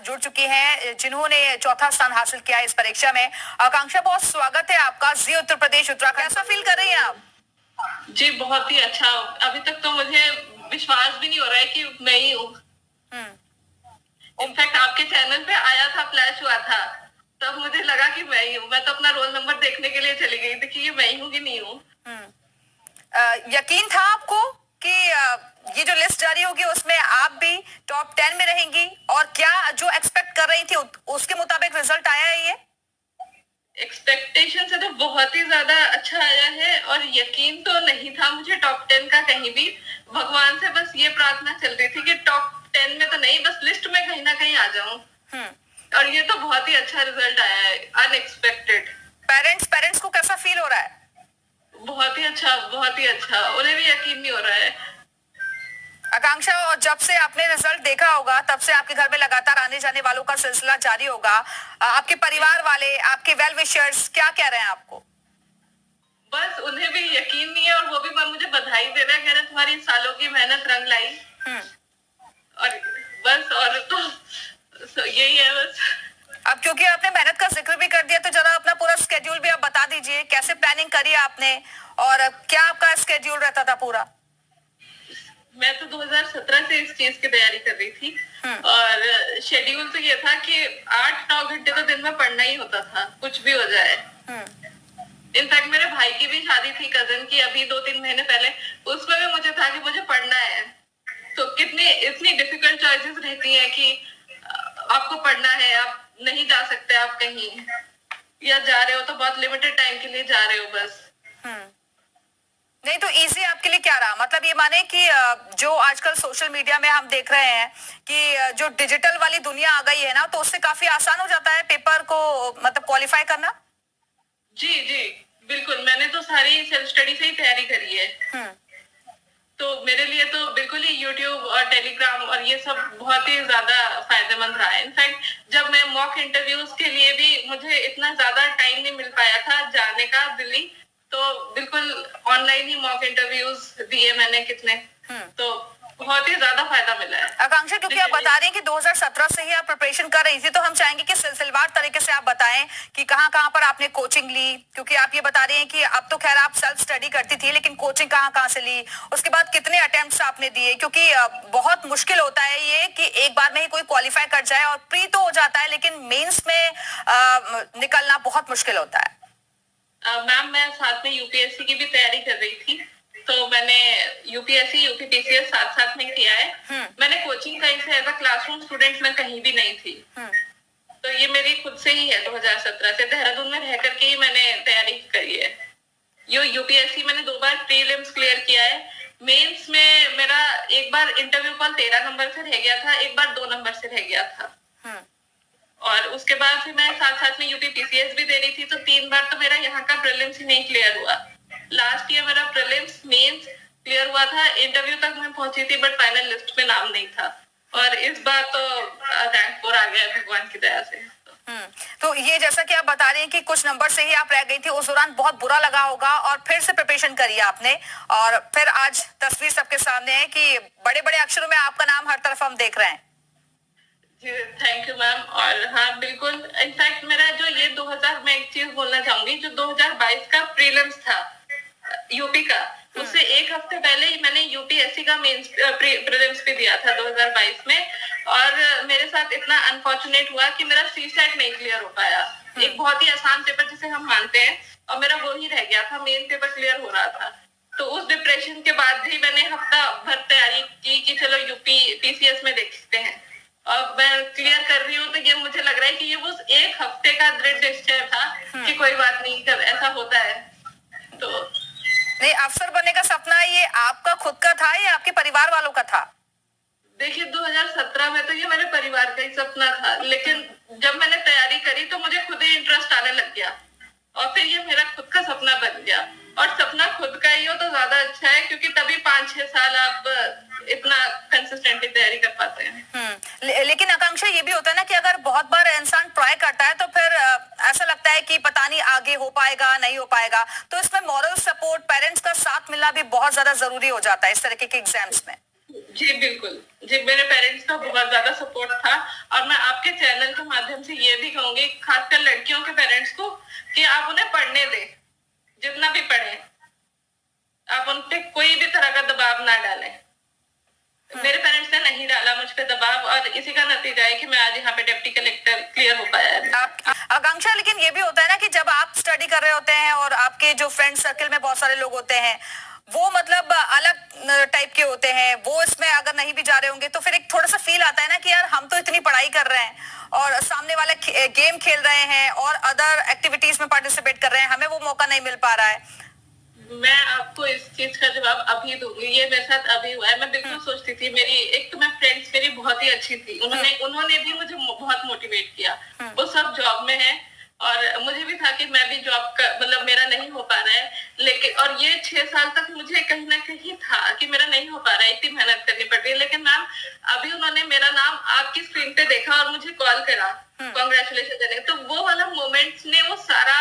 जुड़ चुकी हैं जिन्होंने चौथा स्थान हासिल किया है इस परीक्षा में। आकांक्षा, बहुत स्वागत है आपका जी उत्तर प्रदेश उत्तराखंड। कैसा फील कर रही हैं आप? जी बहुत ही अच्छा। अभी तक तो मुझे विश्वास भी नहीं हो रहा है कि मैं ही हूँ। इनफैक्ट आपके चैनल पे आया था, फ्लैश हुआ था, तब मुझे लगा कि मैं ही हूँ। मैं तो अपना रोल नंबर देखने के लिए चली गई थी कि ये मैं ही हूँ कि नहीं हूँ। यकीन था आपको कि ये जो लिस्ट जारी होगी उसमें आप भी टॉप 10 में रहेंगी? और क्या जो एक्सपेक्ट कर रही थी उसके मुताबिक रिजल्ट आया है? ये एक्सपेक्टेशन से तो बहुत ही ज्यादा अच्छा आया है और यकीन तो नहीं था मुझे टॉप 10 का कहीं भी। भगवान से बस ये प्रार्थना चल रही थी कि टॉप 10 में तो नहीं, बस लिस्ट में कहीं ना कहीं आ जाऊं। और ये तो बहुत ही अच्छा रिजल्ट आया है, अनएक्सपेक्टेड। पेरेंट्स को कैसा फील हो रहा है? बहुत ही अच्छा, बहुत ही अच्छा। उन्हें भी यकीन नहीं हो रहा है। आकांक्षा, और जब से आपने रिजल्ट देखा होगा तब से आपके घर में लगातार आने जाने वालों का सिलसिला जारी होगा। आपके परिवार वाले, आपके वेल विशर्स क्या कह रहे हैं आपको? बस उन्हें भी यकीन नहीं है और वो भी मुझे बधाई दे रहे हैं, कह रहे तुम्हारी सालों की मेहनत रंग लाई। और बस, और तो यही है बस। अब क्योंकि आपने मेहनत का जिक्र भी कर दिया तो जरा अपना पूरा स्केड्यूल भी आप बता दीजिए, कैसे प्लानिंग करी आपने और क्या आपका स्केड्यूल रहता था पूरा? मैं तो 2017 से इस चीज की तैयारी कर रही थी और शेड्यूल तो ये था कि 8-9 घंटे तो दिन में पढ़ना ही होता था, कुछ भी हो जाए। इनफैक्ट मेरे भाई की भी शादी थी, कजन की, अभी 2-3 महीने पहले। उसमें भी मुझे था कि मुझे पढ़ना है। तो कितनी इतनी डिफिकल्ट चॉइसेस रहती हैं कि आपको पढ़ना है, आप नहीं जा सकते, आप कहीं या जा रहे हो तो बहुत लिमिटेड टाइम के लिए जा रहे हो बस। नहीं तो इजी आपके लिए क्या रहा? मतलब ये माने कि जो आजकल सोशल मीडिया में हम देख रहे हैं कि जो डिजिटल वाली दुनिया आ गई है ना, तो उससे काफी आसान हो जाता है पेपर को मतलब क्वालिफाई करना। जी जी बिल्कुल, मैंने तो सारी सेल्फ स्टडी से ही तैयारी करी है। तो मेरे लिए तो बिल्कुल ही यूट्यूब और टेलीग्राम और ये सब बहुत ही ज्यादा फायदेमंद रहा है। इनफैक्ट जब मैं मॉक इंटरव्यूज के लिए भी मुझे इतना ज्यादा टाइम नहीं मिल पाया था जाने का दिल्ली, तो बिल्कुल ऑनलाइन ही मॉक इंटरव्यूज दिए मैंने कितने। तो बहुत ही ज्यादा फायदा मिला है। आकांक्षा, क्योंकि आप बता रही हैं कि 2017 से ही आप प्रिपरेशन कर रही थी, तो हम चाहेंगे कि सिलसिलेवार तरीके से आप बताएं कि कहाँ कहाँ पर आपने कोचिंग ली, क्योंकि आप ये बता रही हैं कि अब तो खैर आप सेल्फ स्टडी करती थी, लेकिन कोचिंग कहाँ कहाँ से ली, उसके बाद कितने अटेम्प्ट्स आपने दिए, क्योंकि बहुत मुश्किल होता है ये कि एक बार में ही कोई क्वालिफाई कर जाए। और प्री तो हो जाता है लेकिन मेंस में निकलना बहुत मुश्किल होता है। मैम मैं साथ में यूपीएससी की भी तैयारी कर रही थी, तो मैंने यूपीएससी यूपीपीसीएस साथ साथ में किया है। मैंने कोचिंग कहीं से एज अ क्लासरूम स्टूडेंट मैं कहीं भी नहीं थी। तो ये मेरी खुद से ही है, 2017 से देहरादून में रह करके ही मैंने तैयारी करी है। यूपीएससी मैंने 2 बार प्रीलिम्स क्लियर किया है। मेंस में मेरा एक बार इंटरव्यू कॉल 13 नंबर से रह गया था, एक बार 2 नंबर से रह गया था। और उसके बाद फिर मैं साथ साथ में यूपीपीसीएस भी दे रही थी, तो 3 बार तो मेरा यहाँ का प्रीलिम्स ही नहीं क्लियर हुआ। लास्ट ईयर मेरा प्रीलिम्स मेंस क्लियर हुआ था, इंटरव्यू तक मैं पहुंची थी, बट फाइनल लिस्ट में नाम नहीं था। और इस बार तो रैंक 4 आ गया भगवान की दया से। तो ये जैसा कि आप बता रहे हैं कि कुछ नंबर से ही आप रह गई थी, उस दौरान बहुत बुरा लगा होगा और फिर से प्रिपरेशन करी आपने और फिर आज तस्वीर सबके सामने है कि बड़े बड़े अक्षरों में आपका नाम हर तरफ हम देख रहे हैं। Thank you ma'am. और हाँ बिल्कुल, इनफैक्ट मेरा जो ये 2000, मैं एक चीज बोलना चाहूंगी, जो 2022 का प्रीलिम्स था यूपी का, उससे एक हफ्ते पहले ही मैंने यूपीएससी का मेंस प्रीलिम्स भी दिया था 2022 में। और मेरे साथ इतना अनफॉर्चुनेट हुआ कि मेरा सीसेट नहीं क्लियर हो पाया। एक बहुत ही आसान पेपर जिसे हम मानते हैं, और मेरा वो ही रह गया था, मेन पेपर क्लियर हो रहा था। तो उस डिप्रेशन के बाद ही मैंने हफ्ता भर तैयारी की कि चलो यूपी पीसीएस में देखते हैं। अब मैं क्लियर कर रही हूँ तो ये मुझे लग रहा है कि ये वो एक हफ्ते का दृढ़ निश्चय था कि कोई बात नहीं, कब ऐसा होता है। तो नहीं, अफसर बनने का सपना ये आपका खुद का था या आपके परिवार वालों का था? देखिए 2017 में तो ये मेरे परिवार का ही सपना था, लेकिन जब मैंने तैयारी करी तो मुझे खुद ही इंटरेस्ट आने लग गया और फिर ये मेरा खुद का सपना बन गया। और सपना खुद का ही हो तो ज्यादा अच्छा है, क्योंकि तभी 5-6 साल आप इतना कंसिस्टेंटली तैयारी कर पाते हैं। लेकिन आकांक्षा, ये भी होता है ना कि अगर बहुत बार इंसान ट्राई करता है तो फिर ऐसा लगता है कि पता नहीं आगे हो पाएगा नहीं हो पाएगा, तो इसमें मॉरल सपोर्ट, पेरेंट्स का साथ मिलना भी बहुत ज्यादा जरूरी हो जाता है इस तरीके के एग्जाम्स में। जी बिल्कुल। जी, मेरे पेरेंट्स का बहुत ज्यादा सपोर्ट था और मैं आपके चैनल के माध्यम से ये भी कहूंगी, खासकर लड़कियों के पेरेंट्स को, कि आप उन्हें पढ़ने दें, जितना भी पढ़े, आप उन पे कोई भी तरह का दबाव ना डालें। मेरे पेरेंट्स ने नहीं डाला मुझ पे दबाव, और इसी का नतीजा है कि मैं आज यहाँ पे डिप्टी कलेक्टर क्लियर हो पाया है। आकांक्षा, लेकिन ये भी होता है ना कि जब आप स्टडी कर रहे होते हैं और आपके जो फ्रेंड सर्कल में बहुत सारे लोग होते हैं, वो मतलब अलग टाइप के होते हैं, वो इसमें अगर नहीं भी जा रहे होंगे तो फिर एक थोड़ा सा फील आता है ना कि यार हम तो इतनी पढ़ाई कर रहे हैं और सामने वाले गेम खेल रहे हैं और अदर एक्टिविटीज में पार्टिसिपेट कर रहे हैं, हमें वो मौका नहीं मिल पा रहा है। मैं आपको इस चीज का जवाब अभी दूंगी, ये मेरे साथ अभी हुआ है। मैं बिल्कुल सोचती थी, मेरी एक तो मैं फ्रेंड्स मेरी बहुत ही अच्छी थी, उन्होंने भी मुझे बहुत मोटिवेट किया। वो सब जॉब में है और मुझे भी था कि मैं भी जॉब का मतलब मेरा नहीं हो पा रहा है, लेकिन और ये 6 साल तक मुझे कहीं ना कहीं था कि मेरा नहीं हो पा रहा है, इतनी मेहनत करनी पड़ रही है। लेकिन मैम अभी उन्होंने मेरा नाम आपकी स्क्रीन पे देखा और मुझे कॉल करा कॉन्ग्रेचुलेशन देने, तो वो वाला मोमेंट्स ने वो सारा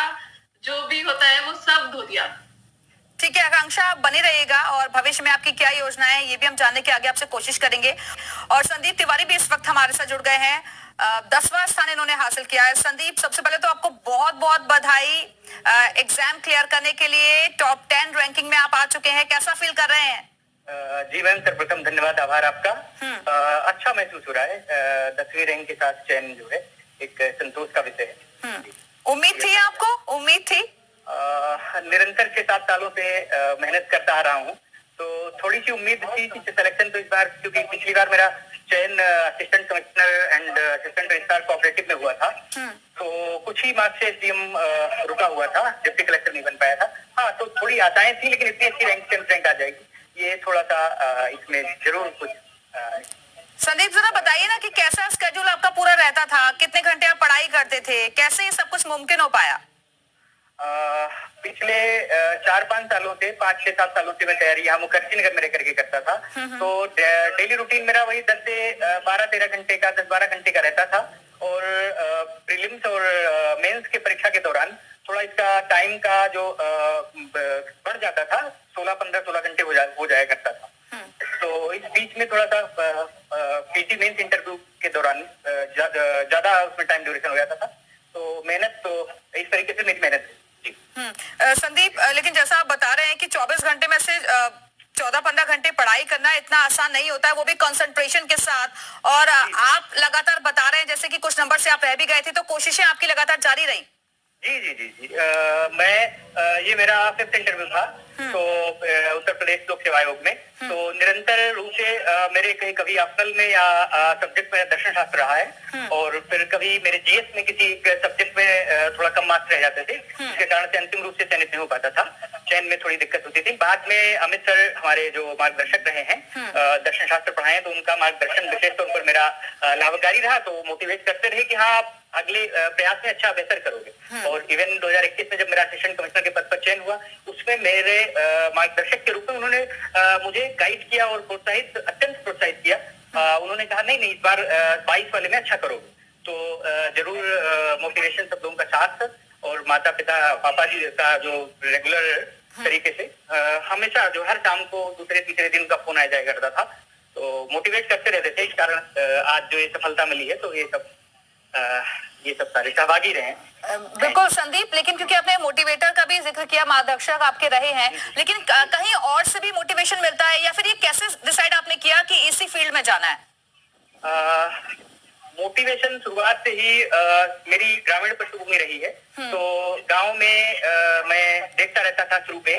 जो भी होता है वो सब धो दिया। ठीक है आकांक्षा, आप बने रहिएगा और भविष्य में आपकी क्या योजना है ये भी हम जानने के आगे आपसे कोशिश करेंगे। और संदीप तिवारी भी इस वक्त हमारे साथ जुड़ गए हैं, 10वां स्थान इन्होंने हासिल किया है। संदीप, सबसे पहले तो आपको बहुत बहुत बधाई, एग्जाम क्लियर करने के लिए टॉप 10 रैंकिंग में आप आ चुके हैं, कैसा फील कर रहे हैं? जी मैम, सर्वप्रथम धन्यवाद, आभार आपका। अच्छा महसूस हो रहा है। 10वीं रैंक के साथ चयन जो है एक संतोष का विषय है। उम्मीद थी आपको? उम्मीद थी? निरंतर 6-7 सालों से मेहनत करता आ रहा हूँ, तो थोड़ी सी उम्मीद थी कि सिलेक्शन तो इस बार, क्योंकि पिछली बार मेरा चयन assistant commissioner and assistant registrar cooperative में हुआ था, तो कुछ ही मार्क्स से एसडीएम रुका हुआ था, डिप्टी कलेक्टर नहीं बन पाया था। हाँ, तो थोड़ी आशाएं थी, लेकिन इतनी अच्छी रैंक आ जाएगी ये थोड़ा सा इसमें जरूर कुछ। संदीप, जरा बताइए ना कि कैसा स्केड्यूल आपका पूरा रहता था, कितने घंटे आप पढ़ाई करते थे, कैसे ये सब कुछ मुमकिन हो पाया? पिछले 4-5 सालों से, 5-6-7 सालों से मैं तैयारी यहाँ मुखर्जी नगर में रह करके करता था, तो डेली रूटीन मेरा वही 10 से 12-13 घंटे का, 10-12 घंटे का रहता था। और प्रीलिम्स और मेंस के परीक्षा के दौरान थोड़ा इसका टाइम का जो बढ़ जाता था, 16 घंटे हो जाया करता था। तो इस बीच में थोड़ा सा पीटी मेंस इंटरव्यू के दौरान ज्यादा उसमें टाइम ड्यूरेशन हो जाता था, तो मेहनत तो इस तरीके से मेरी मेहनत है। संदीप, लेकिन जैसा आप बता रहे हैं कि 24 घंटे में से 14-15 घंटे पढ़ाई करना इतना आसान नहीं होता है, वो भी कंसंट्रेशन के साथ, और आप लगातार बता रहे हैं जैसे कि कुछ नंबर से आप रह भी गए थे, तो कोशिशें आपकी लगातार जारी रही? जी जी जी जी मैं ये मेरा 5th इंटरव्यू था, तो उत्तर प्रदेश लोक सेवा आयोग में, तो निरंतर रूप से मेरे कभी ऑप्शनल में या सब्जेक्ट में दर्शन शास्त्र रहा है, और फिर कभी मेरे जीएस में किसी सब्जेक्ट में थोड़ा कम मार्क्स रह जाते थे, जिसके कारण से अंतिम रूप से चयनित नहीं हो पाता था, चयन में थोड़ी दिक्कत होती थी। बाद में अमित सर हमारे जो मार्गदर्शक रहे हैं, दर्शन शास्त्र पढ़ाए, तो उनका मार्गदर्शन विशेष तौर पर मेरा लाभकारी रहा, तो मोटिवेट करते रहे कि हाँ आप अगले प्रयास में अच्छा बेहतर करोगे। और इवन 2021 में जब मेरा असिस्टेंट कमिश्नर के पद पर चयन हुआ, उसमें मेरे मार्गदर्शक के रूप में उन्होंने मुझे गाइड किया और अत्यंत प्रोत्साहित किया। उन्होंने कहा नहीं इस बार 22 वाले में अच्छा करोगे, तो जरूर मोटिवेशन सब लोगों का साथ, और माता पिता पापा जी का जो रेगुलर तरीके से हमेशा जो हर शाम को दूसरे तीसरे दिन का फोन आ जाया करता था, तो मोटिवेट करते रहते थे। इस कारण आज जो ये सफलता मिली है, तो ये सब सारे सहभागी रहे हैं। बिल्कुल संदीप, लेकिन क्योंकि आपने मोटिवेटर का भी जिक्र किया, मार्गदर्शक आपके रहे हैं, लेकिन कहीं और से भी मोटिवेशन मिलता है, या फिर ये कैसे डिसाइड आपने किया कि इसी फील्ड में जाना है? मोटिवेशन शुरुआत से ही मेरी ग्रामीण पृष्ठभूमि रही है, तो गांव में मैं देखता रहता था शुरू में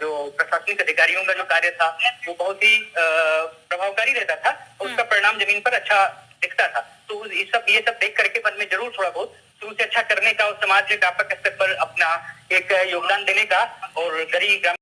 जो प्रशासनिक अधिकारियों का जो कार्य था वो बहुत ही प्रभावकारी रहता था, और उसका परिणाम जमीन पर अच्छा दिखता था। तो ये सब देख करके मन में जरूर थोड़ा बहुत शुरू से अच्छा करने का और समाज के व्यापक स्तर पर अपना एक योगदान देने का और गरीब